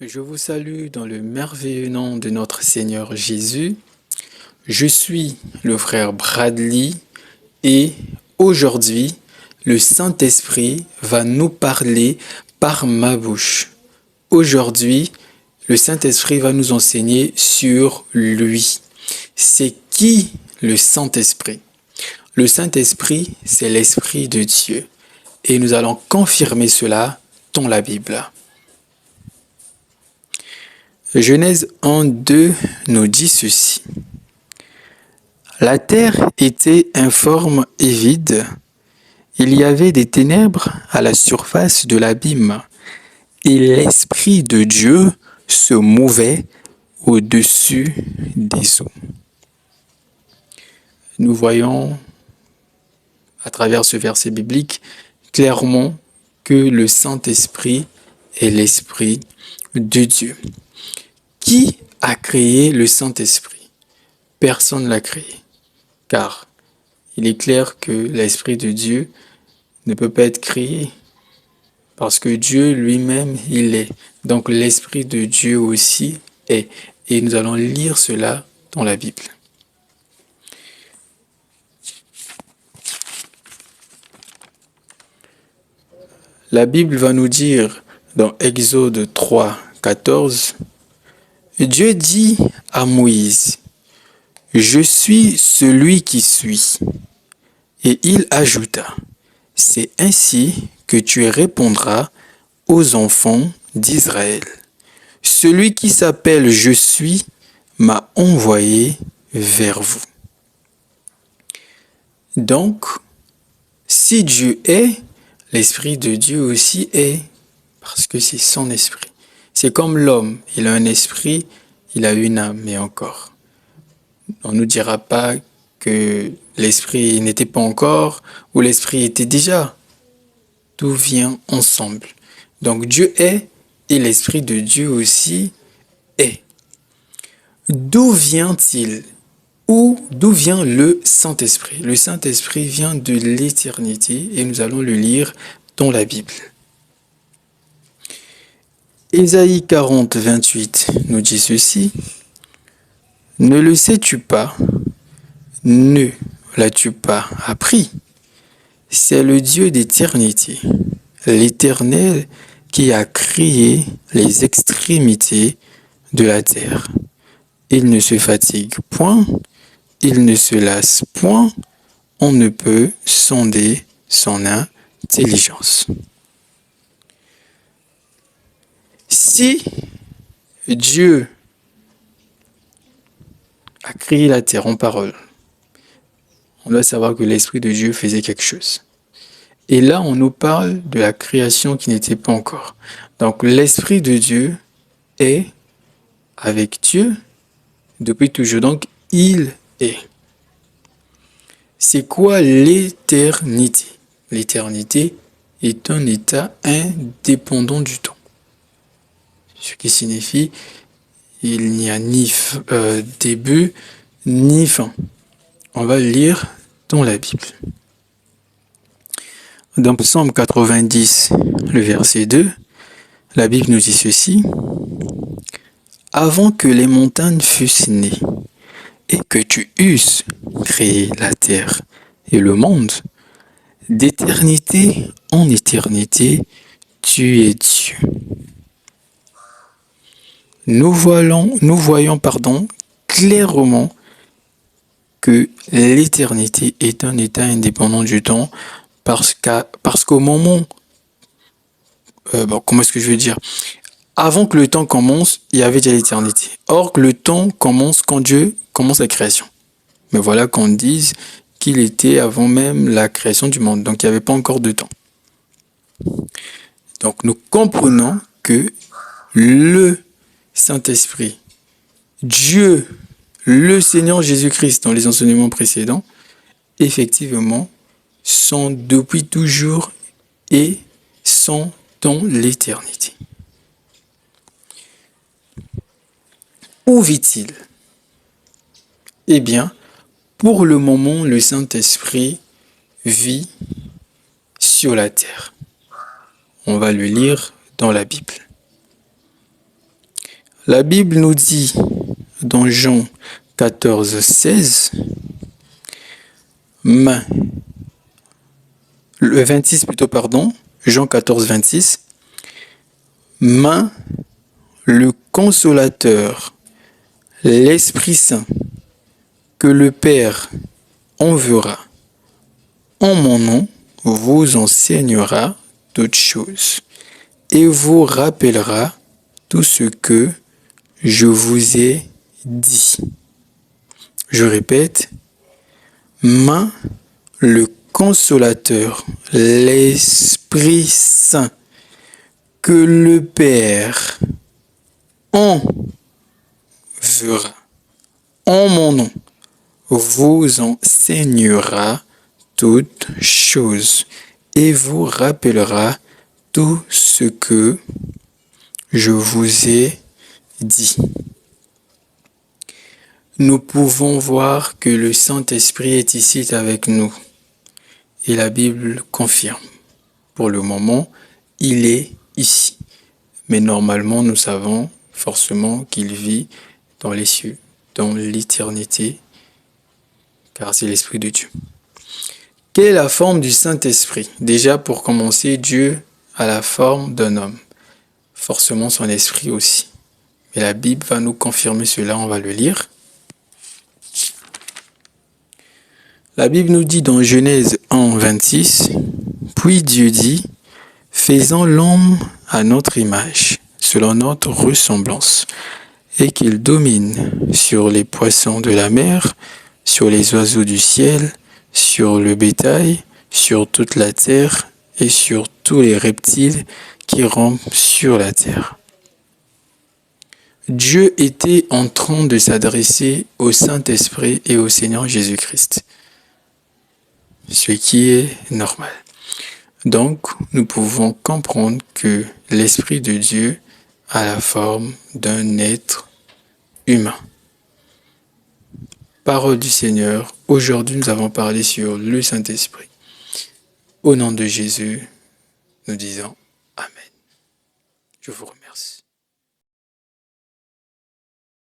Je vous salue dans le merveilleux nom de notre Seigneur Jésus. Je suis le frère Bradley et aujourd'hui, le Saint-Esprit va nous parler par ma bouche. Aujourd'hui, le Saint-Esprit va nous enseigner sur lui. C'est qui le Saint-Esprit? Le Saint-Esprit, c'est l'Esprit de Dieu. Et nous allons confirmer cela dans la Bible. Genèse 1:2 nous dit ceci. La terre était informe et vide. Il y avait des ténèbres à la surface de l'abîme, et l'Esprit de Dieu se mouvait au-dessus des eaux. Nous voyons à travers ce verset biblique clairement que le Saint-Esprit est l'Esprit de Dieu. Qui a créé le Saint-Esprit? Personne ne l'a créé, car il est clair que l'Esprit de Dieu ne peut pas être créé, parce que Dieu lui-même, il est. Donc l'Esprit de Dieu aussi est. Et nous allons lire cela dans la Bible. La Bible va nous dire dans Exode 3:14, Dieu dit à Moïse, « Je suis celui qui suis. » Et il ajouta, « C'est ainsi que tu répondras aux enfants d'Israël. Celui qui s'appelle Je suis m'a envoyé vers vous. » Donc, si Dieu est, l'Esprit de Dieu aussi est, parce que c'est son esprit. C'est comme l'homme, il a un esprit, il a une âme, et encore. On ne nous dira pas que l'esprit n'était pas encore, ou l'esprit était déjà. Tout vient ensemble. Donc Dieu est, et l'Esprit de Dieu aussi est. D'où vient-il? Ou d'où vient le Saint-Esprit? Le Saint-Esprit vient de l'éternité, et nous allons le lire dans la Bible. Ésaïe 40:28 nous dit ceci. Ne le sais-tu pas? Ne l'as-tu pas appris? C'est le Dieu d'éternité, l'Éternel qui a créé les extrémités de la terre. Il ne se fatigue point, il ne se lasse point, on ne peut sonder son intelligence. Si Dieu a créé la terre en parole, on doit savoir que l'Esprit de Dieu faisait quelque chose. Et là, on nous parle de la création qui n'était pas encore. Donc, l'Esprit de Dieu est avec Dieu depuis toujours. Donc, il est. C'est quoi l'éternité? L'éternité est un état indépendant du temps. Ce qui signifie il n'y a ni début ni fin. On va le lire dans la Bible. Dans Psaume 90, le verset 2, la Bible nous dit ceci. « Avant que les montagnes fussent nées et que tu eusses créé la terre et le monde, d'éternité en éternité, tu es Dieu. » Nous voyons clairement que l'éternité est un état indépendant du temps parce qu'au moment, comment est-ce que je veux dire? Avant que le temps commence, il y avait déjà l'éternité. Or, le temps commence quand Dieu commence la création. Mais voilà qu'on dise qu'il était avant même la création du monde. Donc, il n'y avait pas encore de temps. Donc, nous comprenons que le Saint-Esprit, Dieu, le Seigneur Jésus-Christ dans les enseignements précédents, effectivement, sont depuis toujours et sont dans l'éternité. Où vit-il? Eh bien, pour le moment, le Saint-Esprit vit sur la terre. On va le lire dans la Bible. La Bible nous dit dans Jean 14, 16, le 26 plutôt, pardon, Jean 14, 26, le consolateur, l'Esprit Saint, que le Père enverra en mon nom, vous enseignera toutes choses et vous rappellera tout ce que je vous ai dit. Je répète, le consolateur, l'Esprit Saint, que le Père enverra en mon nom, vous enseignera toutes choses et vous rappellera tout ce que je vous ai dit. Nous pouvons voir que le Saint-Esprit est ici avec nous et la Bible confirme. Pour le moment, il est ici. Mais normalement, nous savons forcément qu'il vit dans les cieux, dans l'éternité, car c'est l'Esprit de Dieu. Quelle est la forme du Saint-Esprit? Déjà, pour commencer, Dieu a la forme d'un homme, forcément son esprit aussi. Mais la Bible va nous confirmer cela, on va le lire. La Bible nous dit dans Genèse 1, 26, « Puis Dieu dit, faisons l'homme à notre image, selon notre ressemblance, et qu'il domine sur les poissons de la mer, sur les oiseaux du ciel, sur le bétail, sur toute la terre et sur tous les reptiles qui rampent sur la terre. » Dieu était en train de s'adresser au Saint-Esprit et au Seigneur Jésus-Christ, ce qui est normal. Donc, nous pouvons comprendre que l'Esprit de Dieu a la forme d'un être humain. Parole du Seigneur. Aujourd'hui, nous avons parlé sur le Saint-Esprit. Au nom de Jésus, nous disons Amen. Je vous remercie.